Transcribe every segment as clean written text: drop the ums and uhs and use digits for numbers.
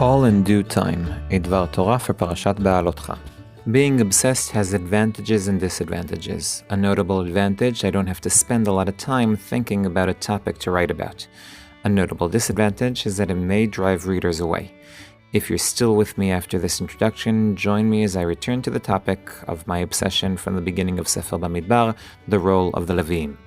All in due time, a Dvar Torah for Parashat Behaalotchah. Being obsessed has advantages and disadvantages. A notable advantage, I don't have to spend a lot of time thinking about a topic to write about. A notable disadvantage is that it may drive readers away. If you're still with me after this introduction, join me as I return to the topic of my obsession from the beginning of Sefer Bamidbar, the role of the Leviim.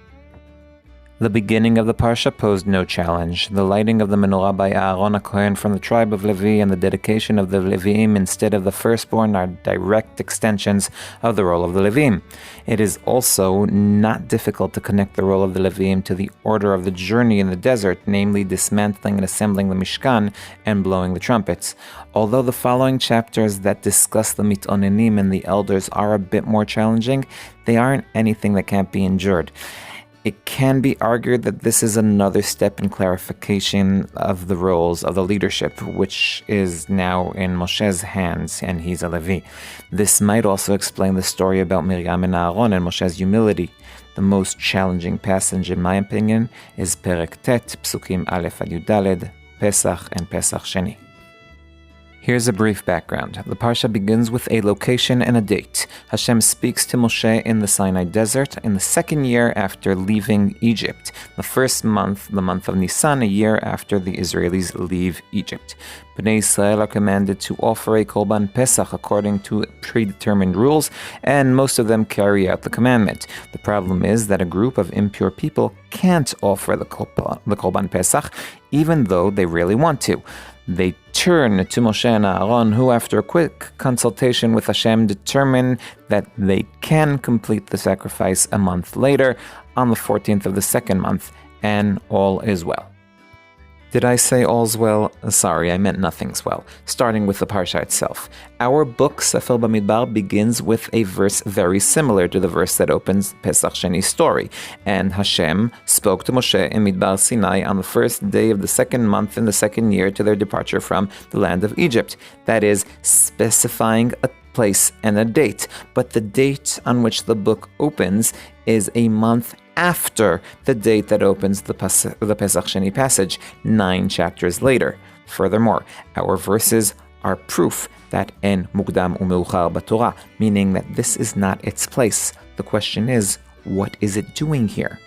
The beginning of the Parashah posed no challenge. The lighting of the menorah by Aaron Kohen from the tribe of Levi and the dedication of the Leviim instead of the firstborn are direct extensions of the role of the Leviim. It is also not difficult to connect the role of the Leviim to the order of the journey in the desert, namely dismantling and assembling the Mishkan and blowing the trumpets. Although the following chapters that discuss the mitonenim and the elders are a bit more challenging, they aren't anything that can't be endured. It can be argued that this is another step in clarification of the roles of the leadership, which is now in Moshe's hands, and he's a Levi. This might also explain the story about Miriam and Aaron and Moshe's humility. The most challenging passage, in my opinion, is Perek Tet, Psukim Aleph ad Yud, Pesach and Pesach Sheni. Here's a brief background. The Parsha begins with a location and a date. Hashem speaks to Moshe in the Sinai desert in the second year after leaving Egypt. The first month, the month of Nissan, a year after the Israelis leave Egypt. Bnei Israel are commanded to offer a Korban Pesach according to predetermined rules, and most of them carry out the commandment. The problem is that a group of impure people can't offer the Korban Pesach, even though they really want to. They turn to Moshe and Aaron, who after a quick consultation with Hashem determine that they can complete the sacrifice a month later, on the 14th of the second month, and all is well. Did I say all's well? Sorry, I meant nothing's well. Starting with the Parashah itself. Our book, Sefer Bamidbar, begins with a verse very similar to the verse that opens Pesach Sheni's story. And Hashem spoke to Moshe in Midbar Sinai on the first day of the second month in the second year to their departure from the land of Egypt. That is, specifying a place and a date. But the date on which the book opens is a month after the date that opens the Pesach Sheni passage, 9 chapters later. Furthermore, our verses are proof that en mokdam ומאוחר בתורה, meaning that this is not its place. The question is, what is it doing here?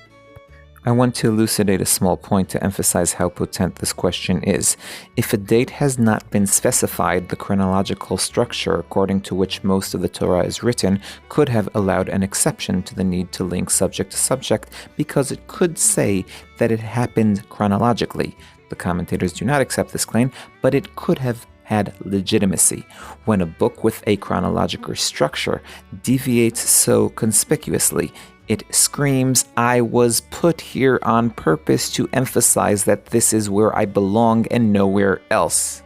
I want to elucidate a small point to emphasize how potent this question is. If a date has not been specified, the chronological structure according to which most of the Torah is written could have allowed an exception to the need to link subject to subject, because it could say that it happened chronologically. The commentators do not accept this claim, but it could have had legitimacy. When a book with a chronological structure deviates so conspicuously, it screams, I was put here on purpose to emphasize that this is where I belong and nowhere else.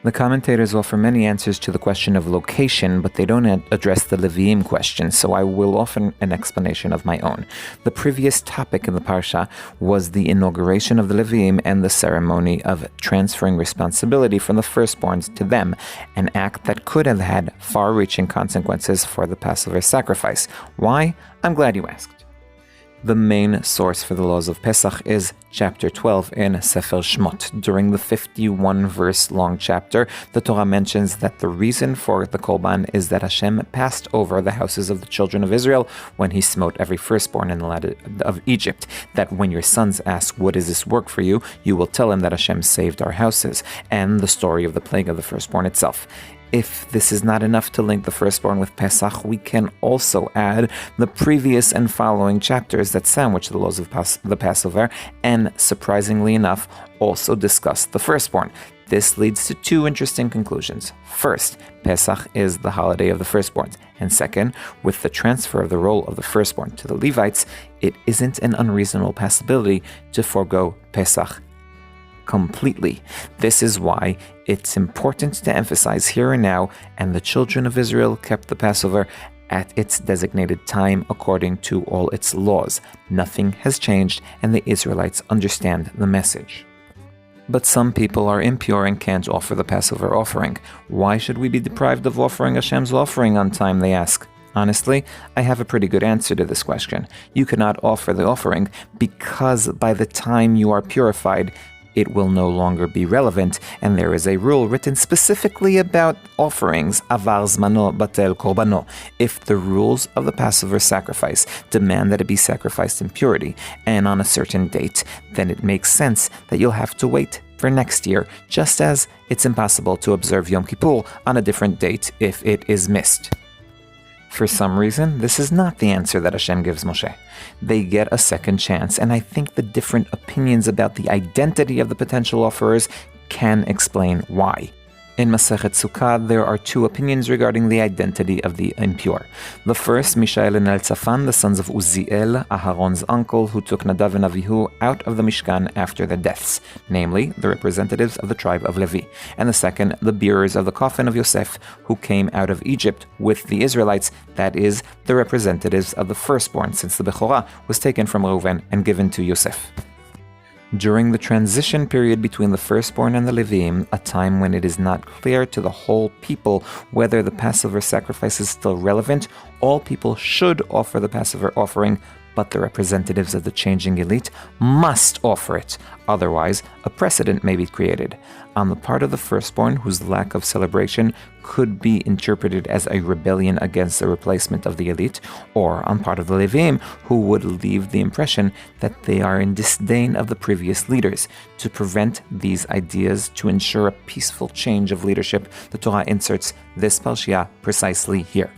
The commentators offer many answers to the question of location, but they don't address the Leviim question, so I will offer an explanation of my own. The previous topic in the Parsha was the inauguration of the Leviim and the ceremony of transferring responsibility from the firstborns to them, an act that could have had far-reaching consequences for the Passover sacrifice. Why? I'm glad you asked. The main source for the laws of Pesach is chapter 12 in Sefer Shmot. During the 51-verse-long chapter, the Torah mentions that the reason for the Korban is that Hashem passed over the houses of the children of Israel when he smote every firstborn in the land of Egypt. That when your sons ask, what is this work for you, you will tell them that Hashem saved our houses, and the story of the plague of the firstborn itself. If this is not enough to link the firstborn with Pesach, we can also add the previous and following chapters that sandwich the laws of the Passover and, surprisingly enough, also discuss the firstborn. This leads to 2 interesting conclusions. First, Pesach is the holiday of the firstborns. And second, with the transfer of the role of the firstborn to the Levites, it isn't an unreasonable possibility to forego Pesach completely. This is why it's important to emphasize here and now, and the children of Israel kept the Passover at its designated time according to all its laws. Nothing has changed, and the Israelites understand the message. But some people are impure and can't offer the Passover offering. Why should we be deprived of offering Hashem's offering on time, they ask. Honestly, I have a pretty good answer to this question. You cannot offer the offering because by the time you are purified, it will no longer be relevant, and there is a rule written specifically about offerings, avar zmano batel korbano. If the rules of the Passover sacrifice demand that it be sacrificed in purity and on a certain date, then it makes sense that you'll have to wait for next year, just as it's impossible to observe Yom Kippur on a different date if it is missed. For some reason, this is not the answer that Hashem gives Moshe. They get a second chance, and I think the different opinions about the identity of the potential offerers can explain why. In Masechet Sukkah, there are two opinions regarding the identity of the impure. The first, Mishael and Elzaphan, the sons of Uziel, Aharon's uncle, who took Nadav and Avihu out of the Mishkan after their deaths, namely, the representatives of the tribe of Levi. And the second, the bearers of the coffin of Yosef, who came out of Egypt with the Israelites, that is, the representatives of the firstborn, since the Bechorah was taken from Reuven and given to Yosef. During the transition period between the firstborn and the Levim, a time when it is not clear to the whole people whether the Passover sacrifice is still relevant, all people should offer the Passover offering, but the representatives of the changing elite must offer it. Otherwise, a precedent may be created on the part of the firstborn, whose lack of celebration could be interpreted as a rebellion against the replacement of the elite, or on part of the Levim, who would leave the impression that they are in disdain of the previous leaders. To prevent these ideas, to ensure a peaceful change of leadership, the Torah inserts this Parashah precisely here.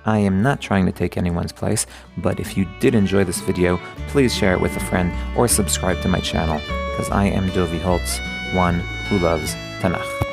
I am not trying to take anyone's place, but if you did enjoy this video, please share it with a friend or subscribe to my channel, because I am Dovi Holtz, one who loves Tanakh.